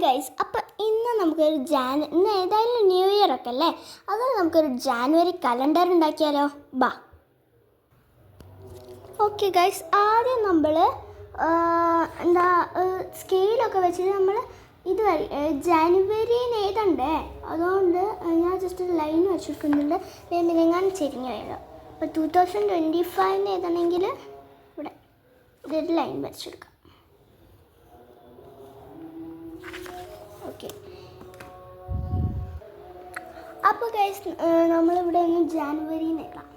Guys, അപ്പോൾ ഇന്ന് നമുക്കൊരു ഇന്ന് ഏതായാലും ന്യൂ ഇയർ ഒക്കെ അല്ലേ, അതുകൊണ്ട് നമുക്കൊരു ജാനുവരി കലണ്ടർ ഉണ്ടാക്കിയാലോ? ബാ. ഓക്കെ ഗൈസ്, ആദ്യം നമ്മൾ സ്കെയിലൊക്കെ വെച്ചിട്ട് നമ്മൾ ഇത് ജാനുവരിന്ന് എഴുതണ്ടേ, അതുകൊണ്ട് ഞാൻ ജസ്റ്റ് ഒരു ലൈൻ വെച്ചിരിക്കുന്നുണ്ട്. ഞാൻ ചെരിഞ്ഞു എഴുതാം. അപ്പോൾ 2025 എഴുതണമെങ്കിൽ ഇവിടെ ഇതൊരു ലൈൻ വരച്ചെടുക്കാം. ഓക്കെ, അപ്പോൾ ഗൈസ് നമ്മളിവിടെ ഒന്ന് ജാനുവരിന്ന് എഴുതാം.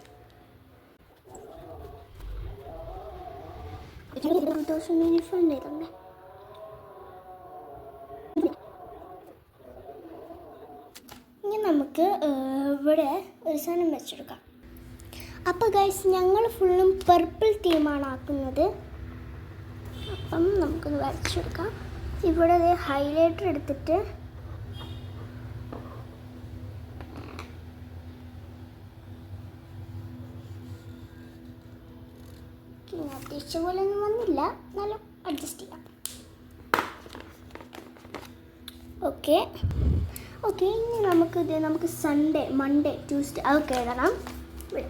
2025 എഴുതണ്ടേ. ഇനി നമുക്ക് ഇവിടെ ഒരു സാധനം വെച്ചെടുക്കാം. അപ്പോൾ ഗൈസ് ഞങ്ങൾ ഫുള്ളും പർപ്പിൾ തീമാണ് ആക്കുന്നത്. അപ്പം നമുക്കൊന്ന് വരച്ചെടുക്കാം. ഇവിടെ ഹൈലൈറ്റർ എടുത്തിട്ട് ഉദ്ദേശിച്ച പോലെ ഒന്നും വന്നില്ല, നല്ല അഡ്ജസ്റ്റ് ചെയ്യാം. ഓക്കെ, ഇനി നമുക്ക് സൺഡേ, മൺഡേ, ട്യൂസ്ഡേ അതൊക്കെ എഴുതണം. ഇവിടെ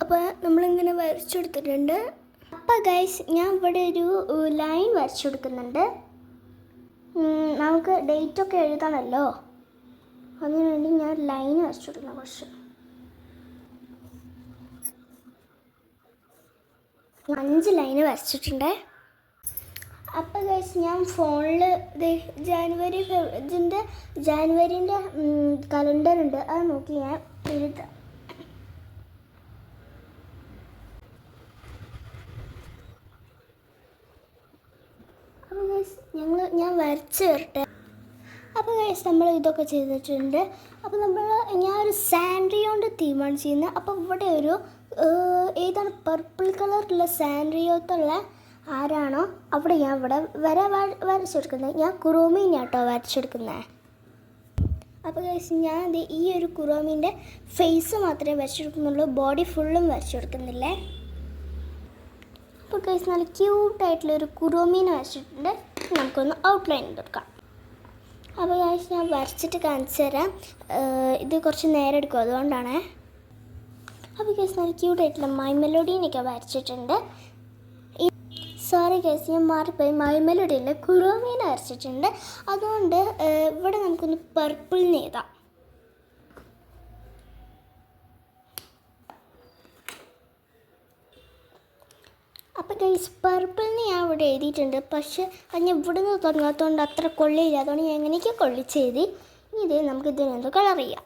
അപ്പോൾ നമ്മളിങ്ങനെ വരച്ചെടുത്തിട്ടുണ്ട്. അപ്പോൾ ഗൈസ് ഞാൻ ഇവിടെ ഒരു ലൈൻ വരച്ചു കൊടുക്കുന്നുണ്ട്. നമുക്ക് ഡേറ്റൊക്കെ എഴുതണമല്ലോ, അതിനുവേണ്ടി ഞാൻ ലൈൻ വരച്ചു കൊടുക്കണം. കുറച്ച് 5 ലൈന് വരച്ചിട്ടുണ്ട്. അപ്പോൾ ഗൈസ് ഞാൻ ഫോണിൽ ജാനുവരീൻ്റെ കലണ്ടർ ഉണ്ട്, അത് നോക്കി ഞാൻ എഴുതാം. അപ്പോൾ ഗൈസ് ഞാൻ വരച്ച് വരട്ടെ. അപ്പോൾ ഗൈസ് നമ്മൾ ഇതൊക്കെ ചെയ്തിട്ടുണ്ട്. അപ്പോൾ ഞാൻ ഒരു സാൻഡ്രിയോൻ്റെ തീമാണ് ചെയ്യുന്നത്. അപ്പോൾ ഇവിടെ ഒരു ഏതാണ് പർപ്പിൾ കളറുള്ള സാൻഡ്രിയോത്തുള്ള ആരാണോ അവിടെ ഞാൻ ഇവിടെ വരച്ചെടുക്കുന്നത്. ഞാൻ കുറോമീനാട്ടോ വരച്ചെടുക്കുന്നത്. അപ്പോൾ ഗൈസ് ഞാൻ ഈ ഒരു കുറോമീൻ്റെ ഫേസ് മാത്രമേ വരച്ചെടുക്കുന്നുള്ളൂ, ബോഡി ഫുള്ളും വരച്ചെടുക്കുന്നില്ലേ. അപ്പോൾ ഗൈസ് നല്ല ക്യൂട്ടായിട്ടുള്ളൊരു കുറോമീനെ വരച്ചിട്ടുണ്ട്. നമുക്കൊന്ന് ഔട്ട്ലൈൻ കൊടുക്കാം. അപ്പോൾ ഗൈസ് ഞാൻ വരച്ചിട്ട് കാണിച്ചു തരാം. ഇത് കുറച്ച് നേരം എടുക്കും, അതുകൊണ്ടാണ്. അപ്പോൾ ഗൈസ് നല്ല ക്യൂട്ടായിട്ടുള്ള മൈ മെലോഡീനൊക്കെ വരച്ചിട്ടുണ്ട്. സോറി ഗൈസ്, ഞാൻ മാറിപ്പോയി. മൈ മെലോഡിയിൽ കുറോമീനെ വരച്ചിട്ടുണ്ട്. അതുകൊണ്ട് ഇവിടെ നമുക്കൊന്ന് പർപ്പിളിന് എഴുതാം. അപ്പോൾ ഗൈസ് പർപ്പിളിന് ഞാൻ ഇവിടെ എഴുതിയിട്ടുണ്ട്. പക്ഷേ അത് ഞാൻ ഇവിടെ നിന്ന് തുടങ്ങാത്തതുകൊണ്ട് അത്ര കൊള്ളിയില്ല, അതുകൊണ്ട് ഞാൻ എങ്ങനെയൊക്കെ കൊള്ളിച്ചെഴുതി. ഇനി നമുക്ക് ഇതിനെന്തോ കളർ ചെയ്യാം.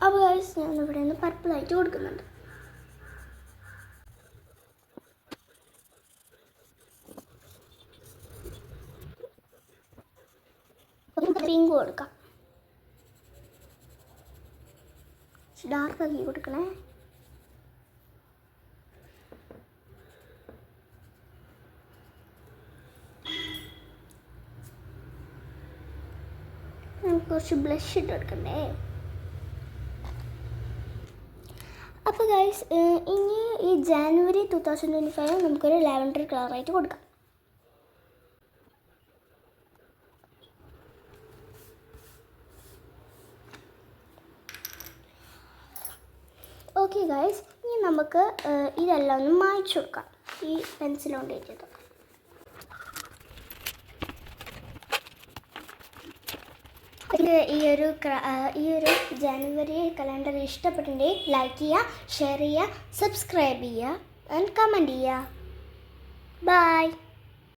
അപ്പോൾ ഗൈസ് ഞാൻ ഇവിടെ നിന്ന് പർപ്പിളായിട്ട് കൊടുക്കുന്നുണ്ട്. പിങ്ക് കൊടുക്കാം, ഡാർക്കാക്കി കൊടുക്കണേ. കുറച്ച് ബ്ലഷ് ഇട്ട് കൊടുക്കണ്ടേ. അപ്പോൾ ഗൈസ് ഇനി ഈ ജാനുവരി 2025 നമുക്കൊരു ലാവൻഡർ കളറായിട്ട് കൊടുക്കാം. ഓക്കെ ഗൈസ്, ഇനി നമുക്ക് ഇതെല്ലാം ഒന്ന് മായ്ച്ചു കൊടുക്കാം ഈ പെൻസിൽ കൊണ്ട് എഴുതിയത്. ഈ ഒരു ജാനുവരി കലണ്ടർ ഇഷ്ടപ്പെട്ടിട്ടുണ്ടെങ്കിൽ ലൈക്ക് ചെയ്യുക, ഷെയർ ചെയ്യുക, സബ്സ്ക്രൈബ് ചെയ്യുക ആൻഡ് കമൻറ്റ് ചെയ്യുക. ബൈ.